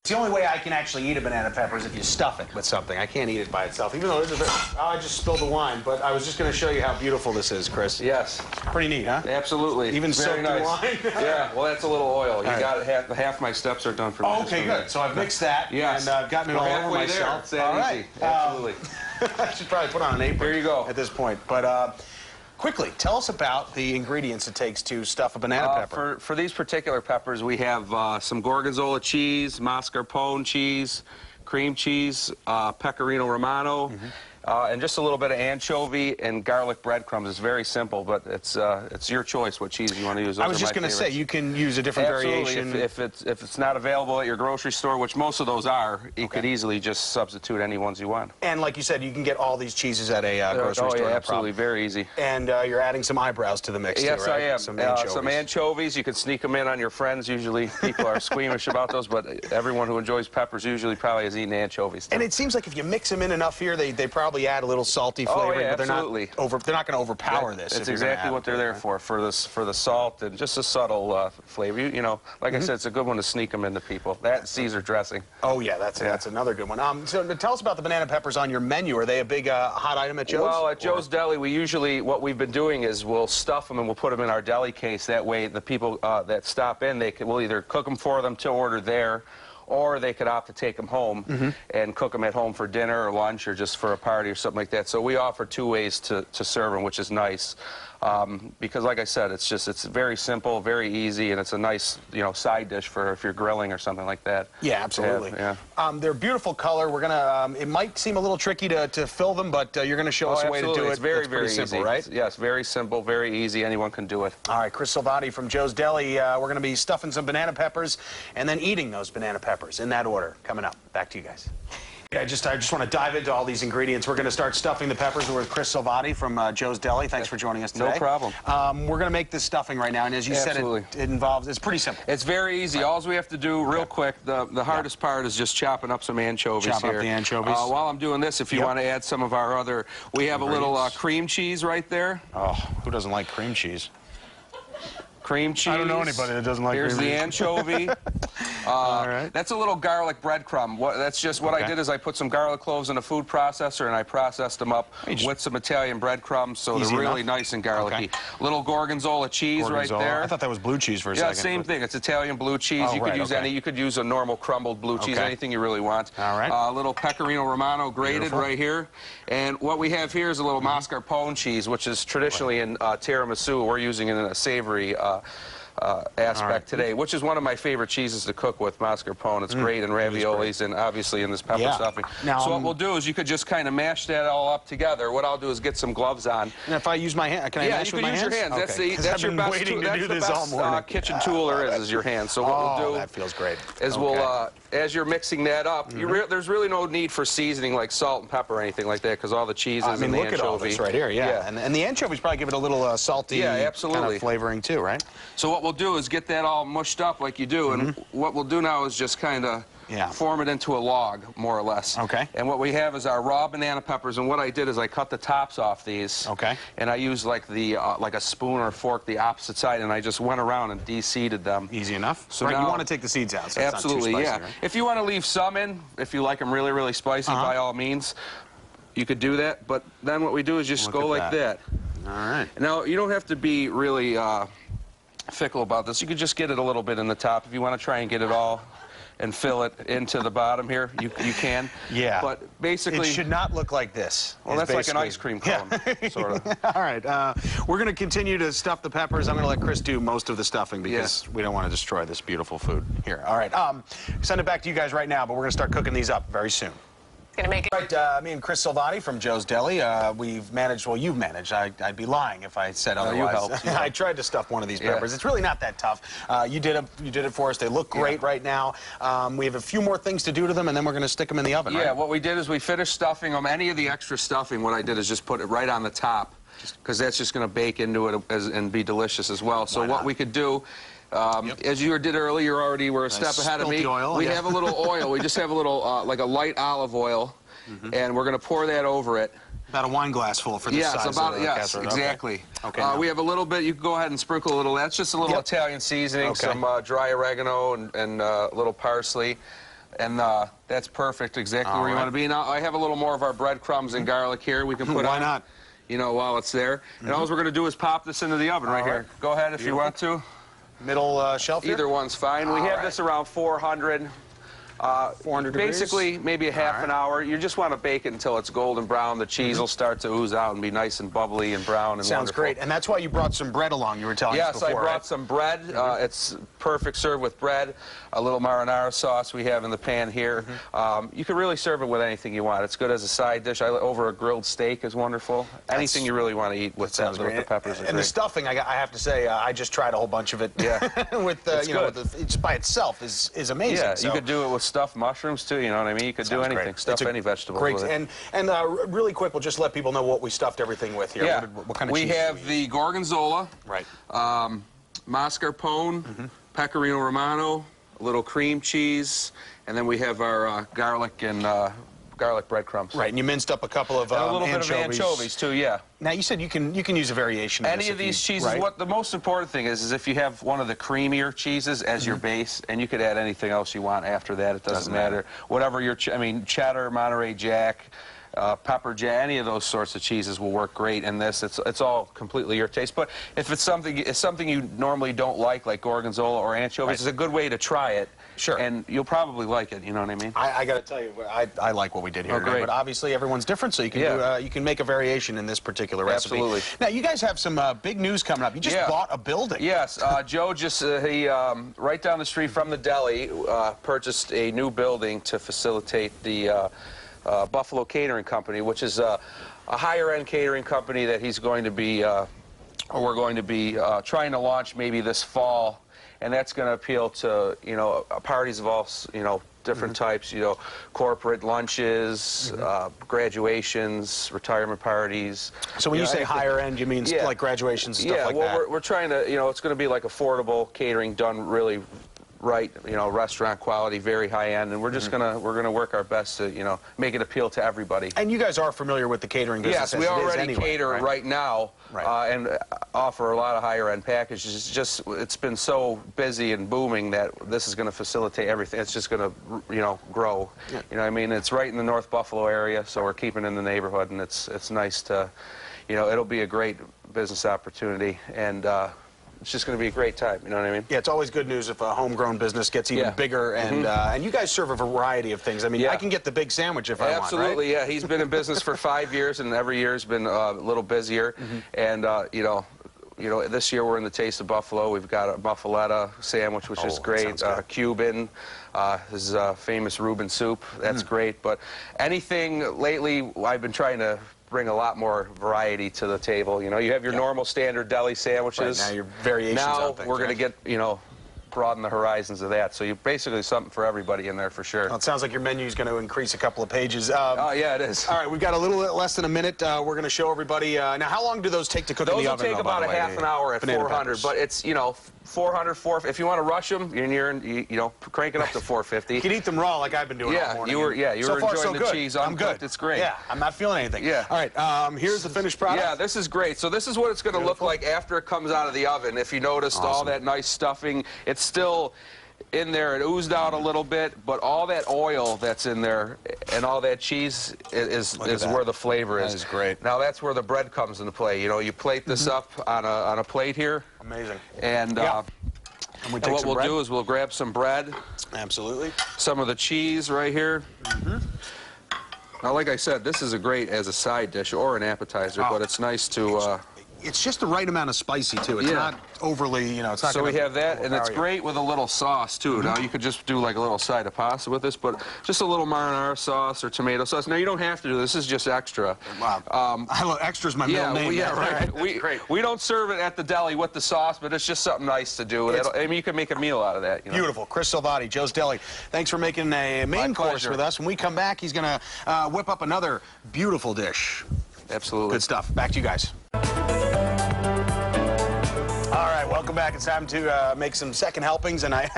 The only way I can actually eat a banana pepper is if you stuff it with something. I can't eat it by itself, even though this is I just spilled the wine, but I was just going to show you how beautiful this is, Chris. Yes. Pretty neat, huh? Absolutely. Even soaked in wine? Yeah, well, that's a little oil. You got it. Half my steps are done for me. Oh, okay, good. So I've mixed that, yes, and I've gotten it all over myself. It's that easy. Absolutely. I should probably put on an apron. There you go. At this point. But quickly, tell us about the ingredients it takes to stuff a banana pepper. For these particular peppers, we have some Gorgonzola cheese, mascarpone cheese, cream cheese, pecorino romano, and just a little bit of anchovy and garlic breadcrumbs. It's very simple, but it's your choice what cheese you want to use. Those I was just going to say, you can use a different variation. If it's not available at your grocery store, which most of those are, you could easily just substitute any ones you want. And like you said, you can get all these cheeses at a grocery store. Yeah, absolutely, very easy. And you're adding some eyebrows to the mix, yes, too, right? I am. Some anchovies. Some anchovies. You can sneak them in on your friends. Usually people are squeamish about those, but everyone who enjoys peppers usually probably has eaten anchovies too. And it seems like if you mix them in enough here, they probably add a little salty flavoring, yeah, but they're not going to overpower this. That's exactly what they're there for the salt and just a subtle flavor. You know, like I said, it's a good one to sneak them into people. That Caesar dressing. Oh yeah, that's another good one. So tell us about the banana peppers on your menu. Are they a big hot item at Joe's? Well, at Joe's Deli, we usually, what we've been doing is we'll stuff them and we'll put them in our deli case. That way the people that stop in, we'll either cook them for them to order there, or they could opt to take them home and cook them at home for dinner or lunch or just for a party or something like that. So we offer two ways to serve them, which is nice. Because like I said, it's very simple, very easy, and it's a nice, side dish for if you're grilling or something like that. Yeah, absolutely. Yeah. They're beautiful color. We're gonna. It might seem a little tricky to fill them, but you're gonna show us a way to do it. It's very simple, easy. right? Yes, very simple, very easy. Anyone can do it. All right, Chris Salvati from Joe's Deli. We're gonna be stuffing some banana peppers and then eating those banana peppers in that order. Coming up. Back to you guys. I just want to dive into all these ingredients. We're going to start stuffing the peppers. We're with Chris Salvati from Joe's Deli. Thanks for joining us today. No problem. We're going to make this stuffing right now, and as you said, it's pretty simple. It's very easy. All we have to do real quick, the hardest part is just chopping up some anchovies here. Chop up the anchovies. While I'm doing this, if you want to add some of our other, we have a little cream cheese right there. Oh, who doesn't like cream cheese? Cream cheese. I don't know anybody that doesn't like cream cheese. Here's the anchovy. All right. That's a little garlic breadcrumb. That's just what I did is I put some garlic cloves in a food processor and I processed them up with some Italian breadcrumbs, so they're really nice and garlicky. Little Gorgonzola cheese right there. I thought that was blue cheese for a second. Yeah, same thing. It's Italian blue cheese. You could use any. You could use a normal crumbled blue cheese, anything you really want. All right. A little pecorino romano grated right here. And what we have here is a little mascarpone cheese, which is traditionally in tiramisu. We're using it in a savory aspect today, which is one of my favorite cheeses to cook with, mascarpone. It's great in raviolis and obviously in this pepper stuffing. Now, so what we'll do is you could just kind of mash that all up together. What I'll do is get some gloves on. And if I use my hand, can I mash with my hands? Yeah, you can use your hands. That's your best tool. That's the best kitchen tool there is your hands. So what we'll do that feels great. Is we'll, as you're mixing that up, there's really no need for seasoning like salt and pepper or anything like that because all the cheeses and the look at all this right here, And the anchovies probably give it a little salty kind of flavoring too, right? So what we'll do is get that all mushed up like you do, and what we'll do now is just kind of form it into a log, more or less. Okay. And what we have is our raw banana peppers, and what I did is I cut the tops off these. Okay. And I used like a spoon or fork the opposite side, and I just went around and de-seeded them. Easy enough. So now, you want to take the seeds out. So absolutely, it's not too spicy, right? If you want to leave some in, if you like them really, really spicy, by all means, you could do that. But then what we do is just go like that. All right. Now you don't have to be really fickle about this. You could just get it a little bit in the top. If you want to try and get it all and fill it into the bottom here, you can. Yeah. But basically... It should not look like this. Well, that's like an ice cream cone, sort of. All right. We're going to continue to stuff the peppers. I'm going to let Chris do most of the stuffing because we don't want to destroy this beautiful food here. All right. Send it back to you guys right now, but we're going to start cooking these up very soon. Right, me and Chris Salvati from Joe's Deli, we've managed, well, you've managed. I'd be lying if I said otherwise. You helped. I tried to stuff one of these peppers. It's really not that tough. You did it for us. They look great right now. We have a few more things to do to them, and then we're going to stick them in the oven, right? What we did is we finished stuffing them. Any of the extra stuffing, what I did is just put it right on the top, because that's just going to bake into it and be delicious as well. So what we could do... as you did earlier, you already were a step ahead of me. We have a little oil. We just have a little, like a light olive oil, and we're going to pour that over it. About a wine glass full for this size of the casserole. Exactly. Okay. We have a little bit. You can go ahead and sprinkle a little. That's just a little Italian seasoning, some dry oregano and a little parsley. And that's perfect, exactly where you want to be. Now, I have a little more of our breadcrumbs and garlic here we can put Why on. not? You know, while it's there. And all we're going to do is pop this into the oven right here. Go ahead if you want to. Middle shelf here? Either one's fine. We have this around 400. 400 degrees? Basically, maybe a half an hour. You just want to bake it until it's golden brown. The cheese will start to ooze out and be nice and bubbly and brown and Sounds wonderful. great. And that's why you brought some bread along, you were telling us before, Yes, I brought right? some bread. It's perfect served with bread. A little marinara sauce we have in the pan here. You can really serve it with anything you want. It's good as a side dish. Over a grilled steak is wonderful. Anything you really want to eat with the peppers. And the stuffing, I have to say, I just tried a whole bunch of it. Yeah, with you know, it's by itself is amazing. Yeah, so. you could do it with stuffed mushrooms too. You know what I mean? You could do anything. Great. Stuff any vegetable. Great. With it. And really quick, we'll just let people know what we stuffed everything with here. Yeah, what kind of we cheese have the gorgonzola, right? mascarpone, pecorino romano, a little cream cheese, and then we have our garlic and garlic breadcrumbs. Right, and you minced up a couple of and a little bit of anchovies too. Yeah. Now you said you can use a variation of Any of these cheeses. right? What the most important thing is if you have one of the creamier cheeses as your base, and you could add anything else you want after that. It doesn't matter. Whatever your, cheddar, Monterey Jack, pepper jack, any of those sorts of cheeses will work great in this. It's all completely your taste. But if it's something you normally don't like gorgonzola or anchovies, it's a good way to try it. Sure. And you'll probably like it. You know what I mean? I got to tell you, I like what we did here today, but obviously everyone's different, so you can do, you can make a variation in this particular recipe. Absolutely. Now you guys have some big news coming up. You just bought a building. Yes, Joe just right down the street from the deli purchased a new building to facilitate the Buffalo Catering Company, which is a higher-end catering company that he's going to be, or we're going to be trying to launch maybe this fall. And that's going to appeal to, parties of all, different types, corporate lunches, graduations, retirement parties. So when you say higher end, you mean like graduations and stuff like that? Yeah, well, we're trying to, it's going to be like affordable catering done really right, restaurant quality, very high end, and we're just we're gonna work our best to, make it appeal to everybody. And you guys are familiar with the catering business? Yes, we already cater right now, and offer a lot of higher end packages. It's been so busy and booming that this is going to facilitate everything. It's just going to, grow. Yeah. You know what I mean? It's right in the North Buffalo area, so we're keeping in the neighborhood, and it's nice to, it'll be a great business opportunity, and it's just going to be a great time, you know what I mean? Yeah, it's always good news if a homegrown business gets even bigger, and you guys serve a variety of things. I mean, I can get the big sandwich if I want, Absolutely, yeah. He's been in business for 5 years, and every year's been a little busier. And, this year we're in the Taste of Buffalo. We've got a muffaletta sandwich, which is great. Cuban, his famous Reuben soup. That's great. But anything lately, I've been trying to bring a lot more variety to the table. You have your normal standard deli sandwiches. Right, now your variations Now on things, we're going to get, broaden the horizons of that. So you basically something for everybody in there for sure. Well, it sounds like your menu is going to increase a couple of pages. Oh, yeah, it is. All right, we've got a little less than a minute. We're going to show everybody. Now, how long do those take to cook in the oven? Those will take about a half an hour at 400, but it's, 400, 450. If you want to rush them, you're crank it up to 450. You can eat them raw like I've been doing all morning. You were enjoying the cheese uncooked. I'm good. It's great. Yeah, I'm not feeling anything. Yeah. All right, here's the finished product. Yeah, this is great. So this is what it's going to look like after it comes out of the oven. If you noticed all that nice stuffing, it's still in there. It oozed out a little bit, but all that oil that's in there and all that cheese is where the flavor is. That is great. Now that's where the bread comes into play. You plate this up on a plate here. Amazing. And what we'll do is we'll grab some bread. Absolutely. Some of the cheese right here. Now, like I said, this is great as a side dish or an appetizer, but it's nice to... It's just the right amount of spicy, too. It's not overly, it's not. So we have that, and it's great with a little sauce, too. Now, you could just do like a little side of pasta with this, but just a little marinara sauce or tomato sauce. Now, you don't have to do this. This is just extra. Wow. Extra's my middle name. Yeah, right. We don't serve it at the deli with the sauce, but it's just something nice to do. I mean, you can make a meal out of that. Beautiful. Chris Salvati, Joe's Deli. Thanks for making a main course with us. When we come back, he's going to whip up another beautiful dish. Absolutely. Good stuff. Back to you guys. All right, welcome welcome back. It's time to make some second helpings, and I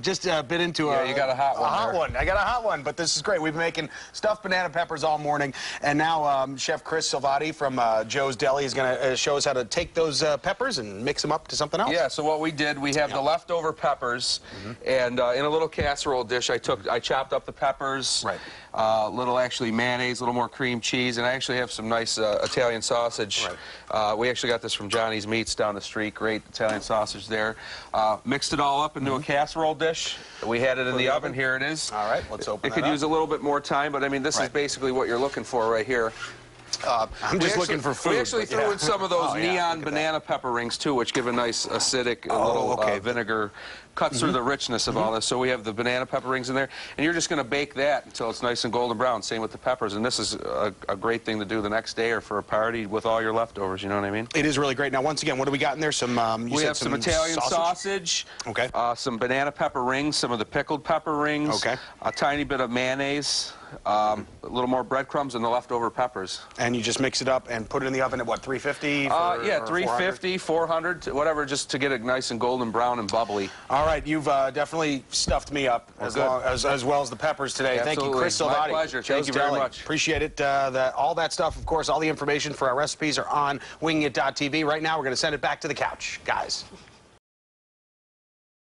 just bit into you got a hot one. I got a hot one, but this is great. We've been making stuffed banana peppers all morning, and now Chef Chris Salvati from Joe's Deli is going to show us how to take those peppers and mix them up to something else. Yeah, so what we did, we have the leftover peppers, and in a little casserole dish, I chopped up the peppers, little actually mayonnaise, a little more cream cheese, and I actually have some nice Italian sausage. We actually got this from Johnny's Meats down the street. Great Italian sausage there. Mixed it all up into a casserole dish. We had it in the oven. Here it is. All right, let's open it. It could use a little bit more time, but I mean, this is basically what you're looking for right here. I'm just looking for food. We actually threw in some of those neon banana pepper rings, too, which give a nice acidic little vinegar. Cuts through the richness of all this. So we have the banana pepper rings in there, and you're just going to bake that until it's nice and golden brown. Same with the peppers, and this is a great thing to do the next day or for a party with all your leftovers, you know what I mean? It is really great. Now, once again, what do we got in there? We have some Italian sausage. Okay. Some banana pepper rings, some of the pickled pepper rings. Okay. A tiny bit of mayonnaise, a little more breadcrumbs, and the leftover peppers. And you just mix it up and put it in the oven at, what, 350? Yeah, 350, 400, whatever, just to get it nice and golden brown and bubbly. All right, you've definitely stuffed me up as well as the peppers today. Absolutely. Thank you, Chris Salvati. My pleasure. Thank you very much. Appreciate it. All that stuff, of course, all the information for our recipes are on wingit.tv. Right now, we're going to send it back to the couch. Guys.